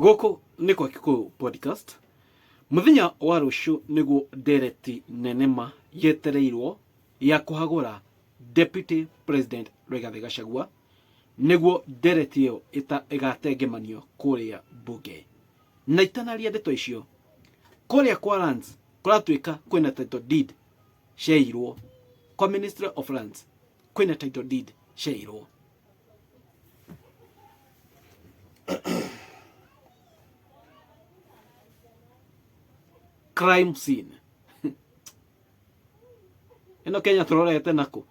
Goko niko Kikuyu podcast. Muthenya wa rucio niguo ndereti nenema yetereirwo ya kuhagura Deputy President Rigathi Gachagua niguo ndereti yo igatengemanio kuria bunge. Na itanaria ndeto icio kuria kwa lands kuratuika kwina title deed sheirwo kwa Ministry of Lands kwina title deed sheirwo. Crime scene. Eno Kenya turorete nako.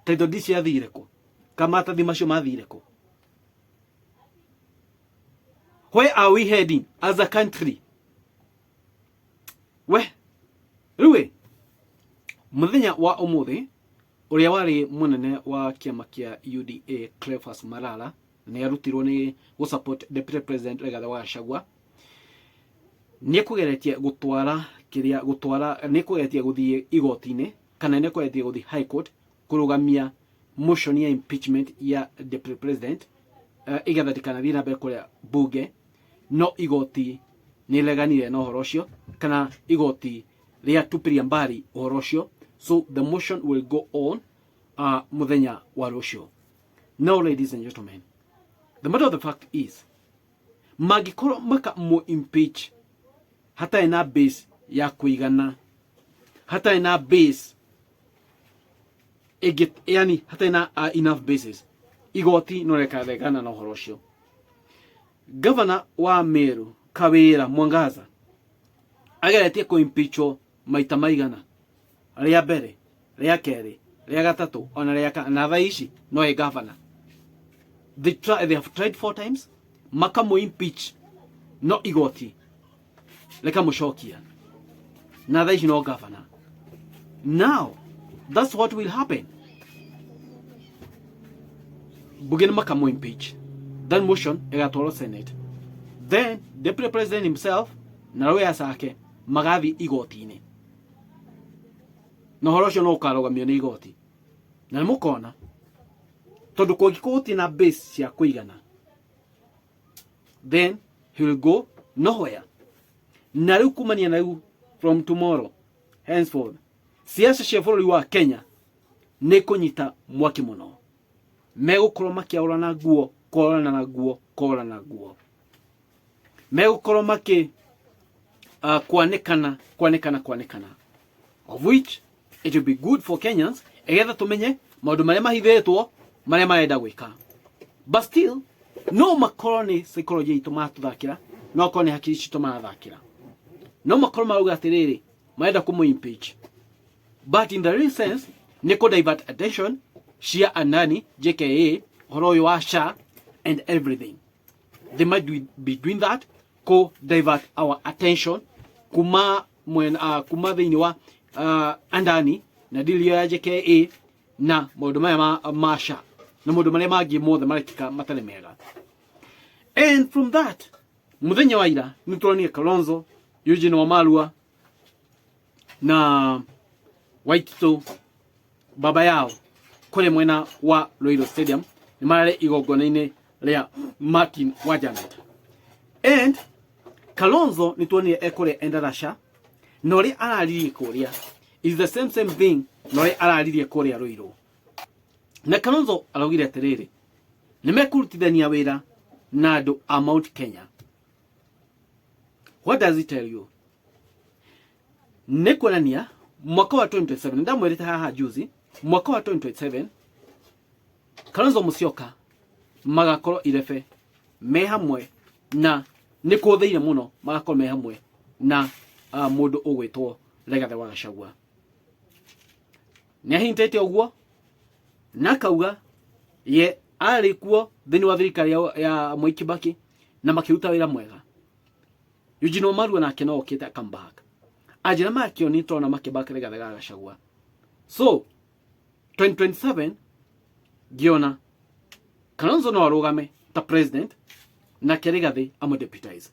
Title deed yathire ko. Kamata thimacio mathire ko. Where are we heading as a country? Riwe muthenya wa umuthi uria wari munene wa kiama kia UDA Cleophas Malala ni arutirwo ni go support Deputy President Rigathi Gachagua ni kugeretie gutwara ni kugeretie guthie igoti-ini kana ni kugeretie guthie high court kurugamia motion ya impeachment ya Deputy President igathatikana thina mbere kuria bunge no igoti ni leganire no horocio kana igoti ria tupiria mbari horocio. So the motion will go on muthenya wa rucio. Now, ladies and gentlemen, the matter of the fact is magikoro maka mo impeach hata ina base ya kuigana, hata ina base yani hata ina enough bases igoti no rekaregana no horocio. Governor wa Meru Kawira Mwangaza ageretie ku impeachwo maita maigana, ria mbere, ria keri, ria gatatu, ona ria kana tha ici no e governor. They have tried 4 times makamu impeach no igoti leka mushokia na tha ici no governor. Now that's what will happen. Bugeni makamu impeach, then motion igatwaro Senate, then Deputy President himself na lawyer sake magathi igoti-ini. No horocio no ukarogamio ni igoti. Na mukona tondu kugikoti na base cia kuigana, then he will go nowhere. Na riu kumania na riu from tomorrow henceforth siasa cia bũrũri wa Kenya ni kunyita mwaki muno. Megukorwo makiaurana nguo, korana nguo. Megukorwo maki kwanekana. Of which it will be good for Kenyans egetha tumenye maundu maria mahithetwo maria marenda gwika. But still no makoroni psychology itumathakira no kone hakiri citumathakira. No makorwo mauga atiriri marenda kumu impeach, but in the real sense ni ko divert attention Shia Anani JKA horoyo wa SHA and everything. They might be doing that ko divert our attention kuma thiini wa andani na dilio ya JKA na maundu maya ma SHA na maundu maria mangi mothe marekika matare mega. And from that muthenya wa ira nituronire Kalonzo, Eugene Wamalwa na Waititu baba yao kule mwena wa Loilo Stadium ni marare igogona-ini ria Martin Wajanet. And Kalonzo nituonire ekore Endarasha nori araririe kuria is the same thing nori araririe kuria Loilo. Na Kalonzo araugire atiriri nimekurutithania wira na andu a Mount Kenya. What does it tell you? Nekonania mwaka wa 2027 ndamwerete haha juzi, mwaka wa 2027 Kalonzo Musyoka magakorwo Irebe me hamwe na nikutheire muno magakorwo me hamwe na mundu ugwitwo Rigathi Gachagua. Ni ahintete uguo na kauga ye ari kuo thini wa thirikari ya Mwai Kibaki na makiruta wira mwega. Eugene Wamalwa nake no okite come back. Ajira makio ni tona makibaka Rigathi Gachagua. So 2027 giona Kalonzo no arugame ta president na Rigathi amo deputize.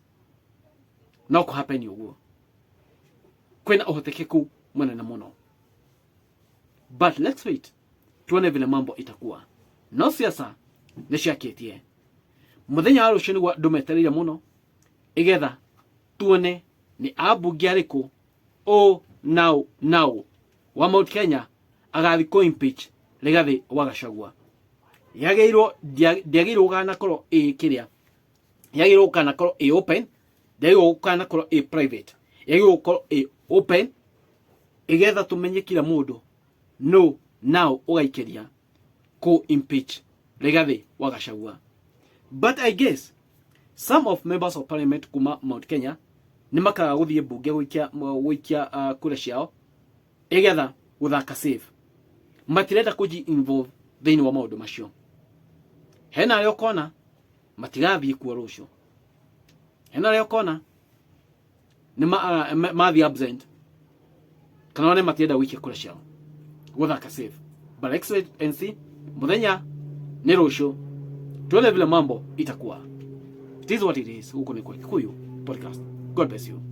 No ko happen uguo. Kwena uhotekeku mwana muno. But let's wait tuone vile mambo itakuwa. No siasa nishaketie. muthenya wa rucio niguo ndumetereire muno igetha tuone ni abunge ariku o now wa Mount Kenya agathi ko impeach Rigathi wa Gachagua. Ndiagirwo kana korwo kiria yagirwo kana korwo open, ndiagirwo kana korwo private, yagirwo korwo open igetha tumenye kila mundu no now ugaikeria ko impeach Rigathi wa Gachagua. But I guess some of members of parliament kuma Mount Kenya ni makaga guthie bunge gwikia kura ciao igetha guthaka safe, matirenda kuji involve thini wa maundu macio. Hena aria ukona matigathie kuo rucio, hena aria ukona ni mathi absent kana wale matienda wiki kura ciao guthaka safe. But excellency muthenya ni rucio, tuone vile mambo itakuwa. It is what it is. Huko ni kwa Kikuyu Podcast. God bless you.